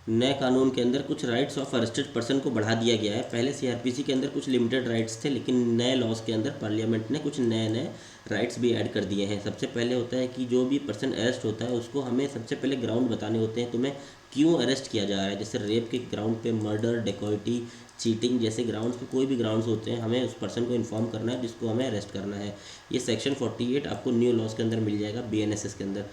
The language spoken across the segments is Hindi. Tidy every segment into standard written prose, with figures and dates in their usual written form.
नए कानून के अंदर कुछ राइट्स ऑफ अरेस्टेड पर्सन को बढ़ा दिया गया है। पहले सीआरपीसी के अंदर कुछ लिमिटेड राइट्स थे, लेकिन नए लॉज के अंदर पार्लियामेंट ने कुछ नए नए राइट्स भी ऐड कर दिए हैं। सबसे पहले होता है कि जो भी पर्सन अरेस्ट होता है उसको हमें सबसे पहले ग्राउंड बताने होते हैं, तुम्हें क्यों अरेस्ट किया जा रहा है। जैसे रेप के ग्राउंड पे, मर्डर, डेकॉइटी, चीटिंग जैसे ग्राउंड्स पे, कोई भी ग्राउंड्स होते हैं, हमें उस पर्सन को इन्फॉर्म करना है जिसको हमें अरेस्ट करना है। ये सेक्शन 48 आपको न्यू लॉज के अंदर मिल जाएगा, बीएनएसएस के अंदर।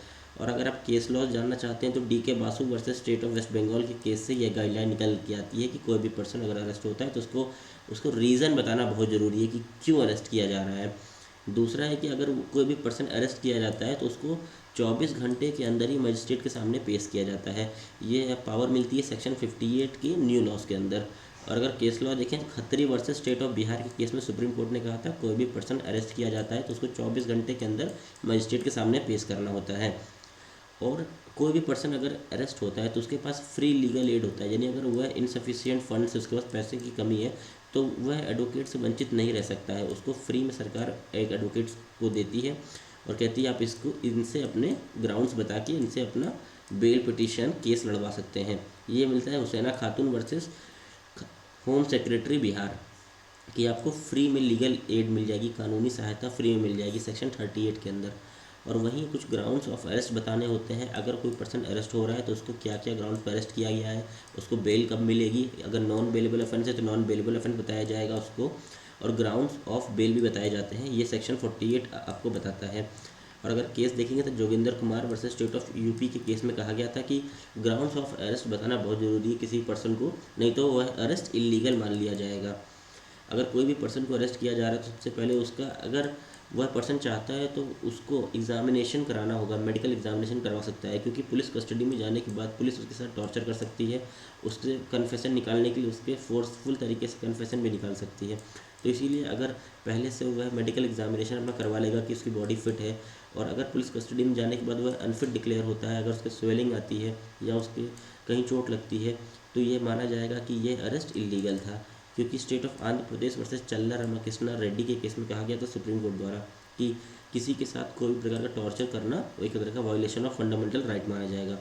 और अगर आप केस लॉज जानना चाहते हैं तो D K Basu versus state of West Bengal के केस से यह गाइडलाइन निकल के आती है कि कोई भी पर्सन अगर अरेस्ट होता है तो उसको रीज़न बताना बहुत ज़रूरी है कि क्यों अरेस्ट किया जा रहा है। दूसरा है कि अगर कोई भी पर्सन अरेस्ट किया जाता है तो उसको 24 घंटे के अंदर ही मजिस्ट्रेट के सामने पेश किया जाता है। ये पावर मिलती है सेक्शन 58 की न्यू लॉज के अंदर। और अगर केस लॉ देखें, Khatri versus state of Bihar के केस में सुप्रीम कोर्ट ने कहा था कोई भी पर्सन अरेस्ट किया जाता है तो उसको 24 घंटे के अंदर मजिस्ट्रेट के सामने पेश करना होता है। और कोई भी पर्सन अगर अरेस्ट होता है तो उसके पास फ्री लीगल एड होता है, यानी अगर वह इनसफिशिएंट फंड्स, उसके पास पैसे की कमी है तो वह एडवोकेट से वंचित नहीं रह सकता है। उसको फ्री में सरकार एक एडवोकेट को देती है और कहती है आप इसको इनसे अपने ग्राउंड्स बता के इनसे अपना बेल पिटीशन केस लड़वा सकते हैं। ये मिलता है हुसैना खातून वर्सेस होम सेक्रेटरी बिहार कि आपको फ्री में लीगल एड मिल जाएगी, कानूनी सहायता फ्री में मिल जाएगी सेक्शन 38 के अंदर। और वहीं कुछ ग्राउंड्स ऑफ अरेस्ट बताने होते हैं। अगर कोई पर्सन अरेस्ट हो रहा है तो उसको क्या क्या ग्राउंड्स पर अरेस्ट किया गया है, उसको बेल कब मिलेगी, अगर नॉन बेलेबल ऑफेंस है तो नॉन बेलेबल ऑफेंस बताया जाएगा उसको, और ग्राउंड्स ऑफ बेल भी बताए जाते हैं। ये सेक्शन 48 आपको बताता है। और अगर केस देखेंगे तो Joginder Kumar versus state of UP के केस में कहा गया था कि ग्राउंड्स ऑफ अरेस्ट बताना बहुत ज़रूरी है किसी पर्सन को, नहीं तो वह अरेस्ट इलीगल मान लिया जाएगा। अगर कोई भी पर्सन को अरेस्ट किया जा रहा है तो सबसे पहले उसका, अगर वह पर्सन चाहता है तो उसको एग्जामिनेशन कराना होगा, मेडिकल एग्जामिनेशन करवा सकता है, क्योंकि पुलिस कस्टडी में जाने के बाद पुलिस उसके साथ टॉर्चर कर सकती है। उससे कन्फेशन निकालने के लिए उसके फोर्सफुल तरीके से कन्फेशन भी निकाल सकती है। तो इसीलिए अगर पहले से वह मेडिकल एग्जामिनेशन अपना करवा लेगा कि उसकी बॉडी फिट है, और अगर पुलिस कस्टडी में जाने के बाद वह अनफिट डिक्लेयर होता है, अगर उसके स्वेलिंग आती है या उसके कहीं चोट लगती है, तो ये माना जाएगा कि यह अरेस्ट इलीगल था। क्योंकि state of Andhra Pradesh versus चल्ला रामाकृष्णा रेड्डी के केस में कहा गया था सुप्रीम कोर्ट द्वारा कि किसी के साथ कोई भी प्रकार का टॉर्चर करना वो एक तरह का वायोलेशन ऑफ फंडामेंटल राइट माना जाएगा।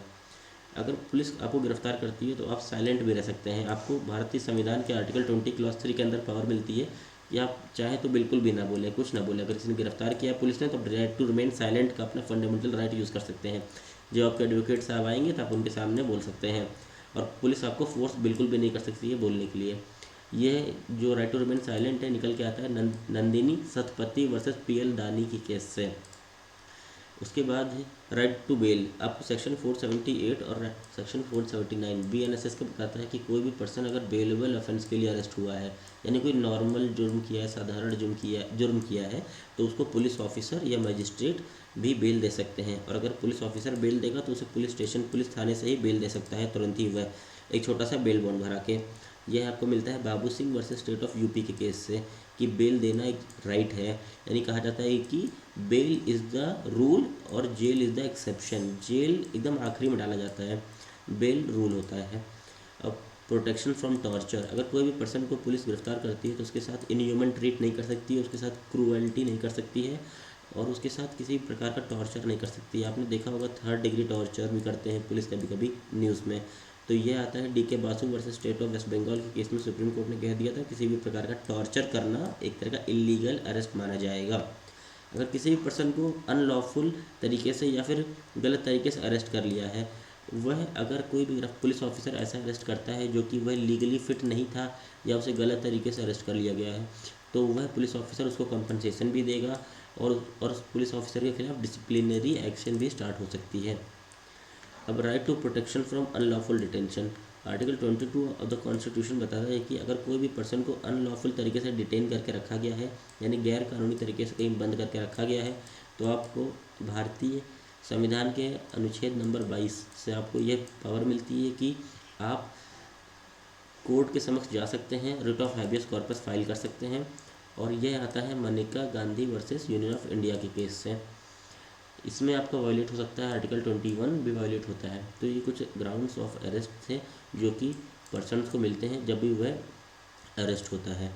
अगर पुलिस आपको गिरफ्तार करती है तो आप साइलेंट भी रह सकते हैं। आपको भारतीय संविधान के आर्टिकल 20 क्लॉज 3 के अंदर पावर मिलती है कि आप चाहे तो बिल्कुल भी ना बोलें, कुछ ना बोलें। अगर किसी ने गिरफ्तार किया पुलिस ने तो राइट टू रिमेन साइलेंट का अपना फंडामेंटल राइट यूज़ कर सकते हैं। जब आपके एडवोकेट साहब आएंगे तो आप उनके सामने बोल सकते हैं, और पुलिस आपको फोर्स बिल्कुल भी नहीं कर सकती है बोलने के लिए। ये जो राइट टू रिमेन साइलेंट है निकल के आता है नंदिनी सतपति वर्सेस पीएल दानी की केस से। उसके बाद है राइट टू बेल। आपको सेक्शन 478 और सेक्शन 479 बीएनएसएस का बताता है कि कोई भी पर्सन अगर बेलेबल ऑफेंस के लिए अरेस्ट हुआ है, यानी कोई नॉर्मल जुर्म किया है, साधारण जुर्म किया है, तो उसको पुलिस ऑफिसर या मजिस्ट्रेट भी बेल दे सकते हैं। और अगर पुलिस ऑफिसर बेल देगा तो उसे पुलिस स्टेशन, पुलिस थाने से ही बेल दे सकता है तुरंत ही, वह एक छोटा सा बेल बॉन्ड भरा के। यह आपको मिलता है Babu Singh versus state of UP के केस से कि बेल देना एक राइट है। यानी कहा जाता है कि बेल इज़ द रूल और jail is the exception. Jail एकदम आखिरी में डाला जाता है, बेल रूल होता है। अब प्रोटेक्शन फ्रॉम टॉर्चर। अगर कोई भी पर्सन को पुलिस गिरफ्तार करती है तो उसके साथ इनह्यूमन ट्रीट नहीं कर सकती है, उसके साथ क्रूअल्टी नहीं कर सकती है, और उसके साथ किसी प्रकार का टॉर्चर नहीं कर सकती है। आपने देखा होगा 3rd डिग्री टॉर्चर भी करते हैं पुलिस कभी कभी न्यूज़ में। तो ये आता है D K Basu versus state of West Bengal के केस में सुप्रीम कोर्ट ने कह दिया था किसी भी प्रकार का टॉर्चर करना एक तरह का इलीगल अरेस्ट माना जाएगा। अगर किसी भी पर्सन को अनलॉफुल तरीके से या फिर गलत तरीके से अरेस्ट कर लिया है, वह अगर कोई भी पुलिस ऑफिसर ऐसा अरेस्ट करता है जो कि वह लीगली फिट नहीं था या उसे गलत तरीके से अरेस्ट कर लिया गया है, तो वह पुलिस ऑफिसर उसको कंपनसेशन भी देगा, और पुलिस ऑफिसर के खिलाफ डिसिप्लिनरी एक्शन भी स्टार्ट हो सकती है। अब right to protection from unlawful detention. Article 22 of the constitution बताता है कि अगर कोई भी पर्सन को अनलॉफुल तरीके से डिटेन करके रखा गया है, यानी गैर कानूनी तरीके से कहीं बंद करके रखा गया है, तो आपको भारतीय संविधान के अनुच्छेद नंबर 22 से आपको यह पावर मिलती है कि आप कोर्ट के समक्ष जा सकते हैं, writ of habeas corpus file कर सकते हैं। और यह आता है Manika Gandhi versus union of India के केस से। इसमें आपका वायलेट हो सकता है आर्टिकल 21 भी वायलेट होता है। तो ये कुछ ग्राउंड्स ऑफ अरेस्ट थे जो कि पर्सन्स को मिलते हैं जब भी वह अरेस्ट होता है।